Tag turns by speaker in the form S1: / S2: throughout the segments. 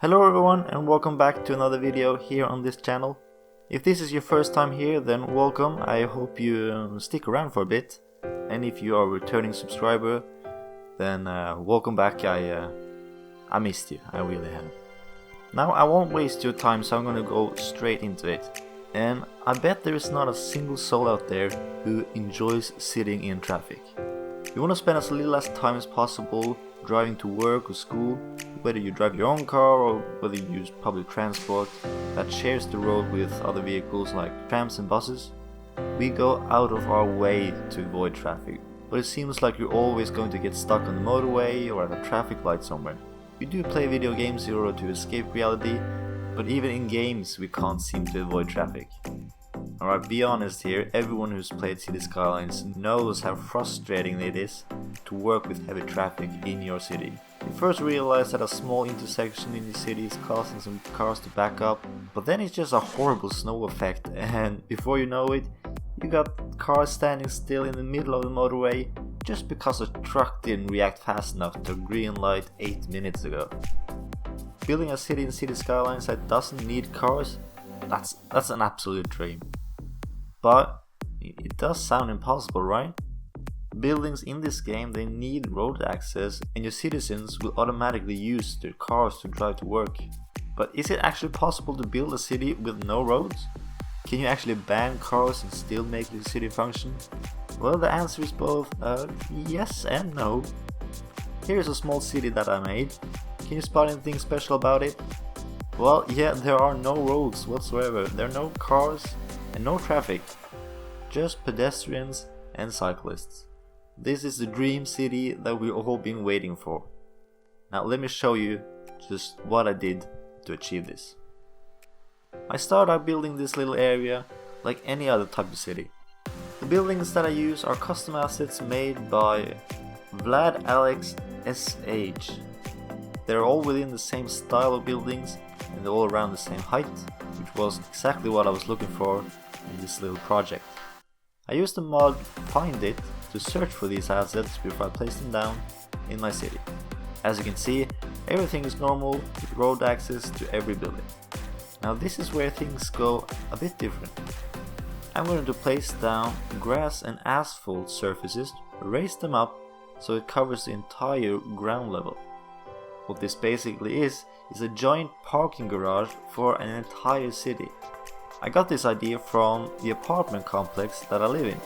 S1: Hello everyone and welcome back to another video here on this channel. If this is your first time here, then welcome. I hope you stick around for a bit. And if you are a returning subscriber, then welcome back. I missed you, I really have. Now I won't waste your time, so I'm gonna go straight into it. And I bet there is not a single soul out there who enjoys sitting in traffic. You want to spend as little time as possible driving to work or school, whether you drive your own car or whether you use public transport that shares the road with other vehicles like trams and buses. We go out of our way to avoid traffic, but it seems like you're always going to get stuck on the motorway or at a traffic light somewhere. We do play video games in order to escape reality, but even in games we can't seem to avoid traffic. Alright, be honest here, everyone who's played Cities Skylines knows how frustrating it is to work with heavy traffic in your city. You first realize that a small intersection in the city is causing some cars to back up, but then it's just a horrible snow effect, and before you know it, you got cars standing still in the middle of the motorway just because a truck didn't react fast enough to a green light 8 minutes ago. Building a city in Cities Skylines that doesn't need cars, that's an absolute dream. But it does sound impossible, right? Buildings in this game, they need road access, and your citizens will automatically use their cars to drive to work. But is it actually possible to build a city with no roads? Can you actually ban cars and still make the city function? Well, the answer is both yes and no. Here's a small city that I made. Can you spot anything special about it? Well, yeah, there are no roads whatsoever. There are no cars and no traffic, just pedestrians and cyclists. This is the dream city that we've all been waiting for. Now let me show you just what I did to achieve this. I started out building this little area like any other type of city. The buildings that I use are custom assets made by Vladalexsh SH. They're all within the same style of buildings and they're all around the same height, which was exactly what I was looking for in this little project. I used the mod Find It to search for these assets before I placed them down in my city. As you can see, everything is normal with road access to every building. Now this is where things go a bit different. I'm going to place down grass and asphalt surfaces, raise them up so it covers the entire ground level. What this basically is a joint parking garage for an entire city. I got this idea from the apartment complex that I live in.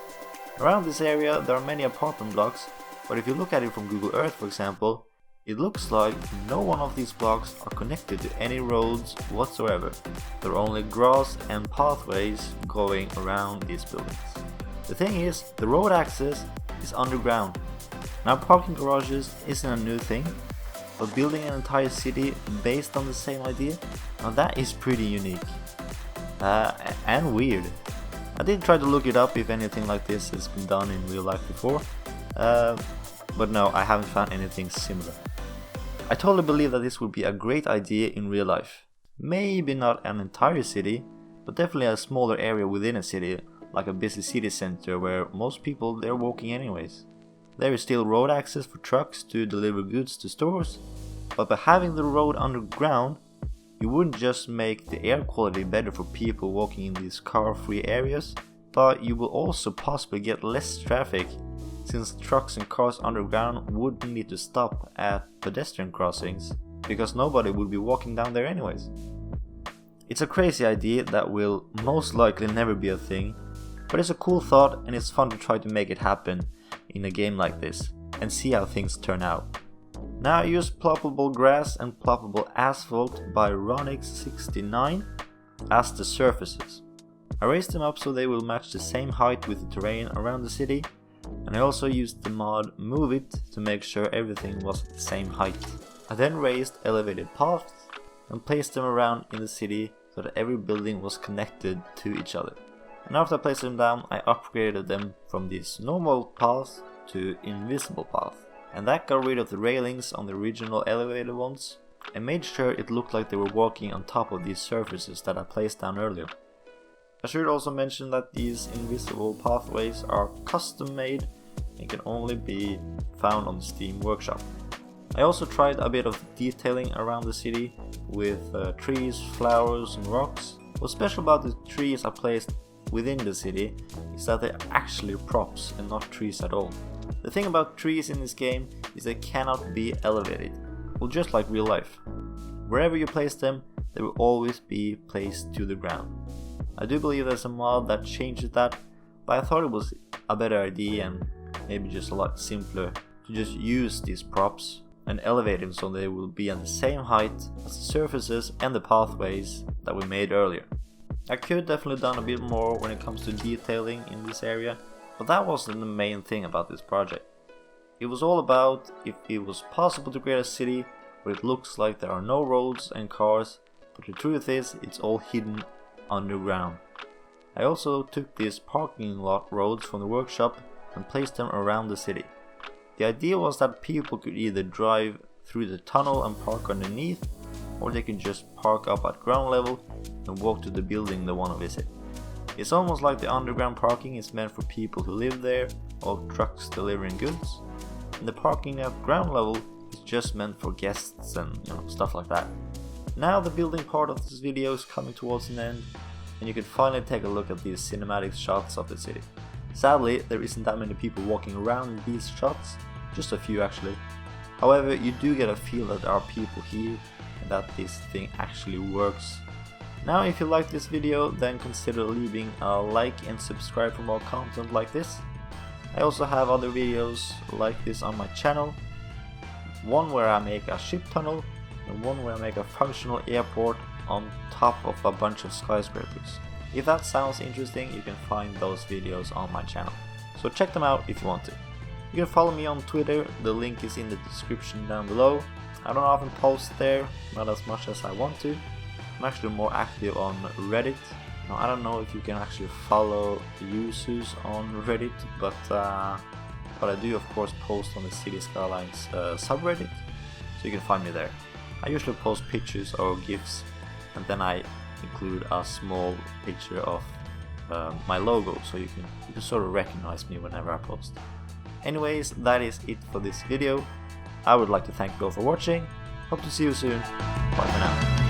S1: Around this area there are many apartment blocks, but if you look at it from Google Earth for example, it looks like no one of these blocks are connected to any roads whatsoever. There are only grass and pathways going around these buildings. The thing is, the road access is underground. Now parking garages isn't a new thing, but building an entire city based on the same idea, now that is pretty unique. And weird. I did try to look it up if anything like this has been done in real life before, but no, I haven't found anything similar. I totally believe that this would be a great idea in real life. Maybe not an entire city, but definitely a smaller area within a city, like a busy city center where most people they're walking anyways. There is still road access for trucks to deliver goods to stores, but by having the road underground, you wouldn't just make the air quality better for people walking in these car-free areas, but you will also possibly get less traffic, since trucks and cars underground wouldn't need to stop at pedestrian crossings, because nobody would be walking down there anyways. It's a crazy idea that will most likely never be a thing, but it's a cool thought and it's fun to try to make it happen in a game like this, and see how things turn out. Now I use ploppable grass and ploppable asphalt by Ronix69 as the surfaces. I raised them up so they will match the same height with the terrain around the city, and I also used the mod Move It to make sure everything was at the same height. I then raised elevated paths and placed them around in the city so that every building was connected to each other. And after I placed them down, I upgraded them from this normal path to invisible path. And that got rid of the railings on the original elevated ones and made sure it looked like they were walking on top of these surfaces that I placed down earlier. I should also mention that these invisible pathways are custom made and can only be found on the Steam Workshop. I also tried a bit of detailing around the city with trees, flowers and rocks. What's special about the trees I placed within the city is that they're actually props and not trees at all. The thing about trees in this game is they cannot be elevated, well, just like real life. Wherever you place them, they will always be placed to the ground. I do believe there's a mod that changes that, but I thought it was a better idea and maybe just a lot simpler to just use these props and elevate them so they will be on the same height as the surfaces and the pathways that we made earlier. I could definitely done a bit more when it comes to detailing in this area, but that wasn't the main thing about this project. It was all about if it was possible to create a city where it looks like there are no roads and cars, but the truth is it's all hidden underground. I also took these parking lot roads from the workshop and placed them around the city. The idea was that people could either drive through the tunnel and park underneath, or they could just park up at ground level and walk to the building they want to visit. It's almost like the underground parking is meant for people who live there or trucks delivering goods, and the parking at ground level is just meant for guests and stuff like that. Now the building part of this video is coming towards an end, and you can finally take a look at these cinematic shots of the city. Sadly, there isn't that many people walking around in these shots, just a few actually. However, you do get a feel that there are people here and that this thing actually works. Now if you like this video, then consider leaving a like and subscribe for more content like this. I also have other videos like this on my channel. One where I make a ship tunnel and one where I make a functional airport on top of a bunch of skyscrapers. If that sounds interesting, you can find those videos on my channel, so check them out if you want to. You can follow me on Twitter, the link is in the description down below. I don't often post there, not as much as I want to. I'm actually more active on Reddit. Now I don't know if you can actually follow users on Reddit, but I do of course post on the Cities Skylines subreddit, so you can find me there. I usually post pictures or GIFs, and then I include a small picture of my logo, so you can sort of recognize me whenever I post. Anyways, that is it for this video. I would like to thank you all for watching. Hope to see you soon. Bye for now.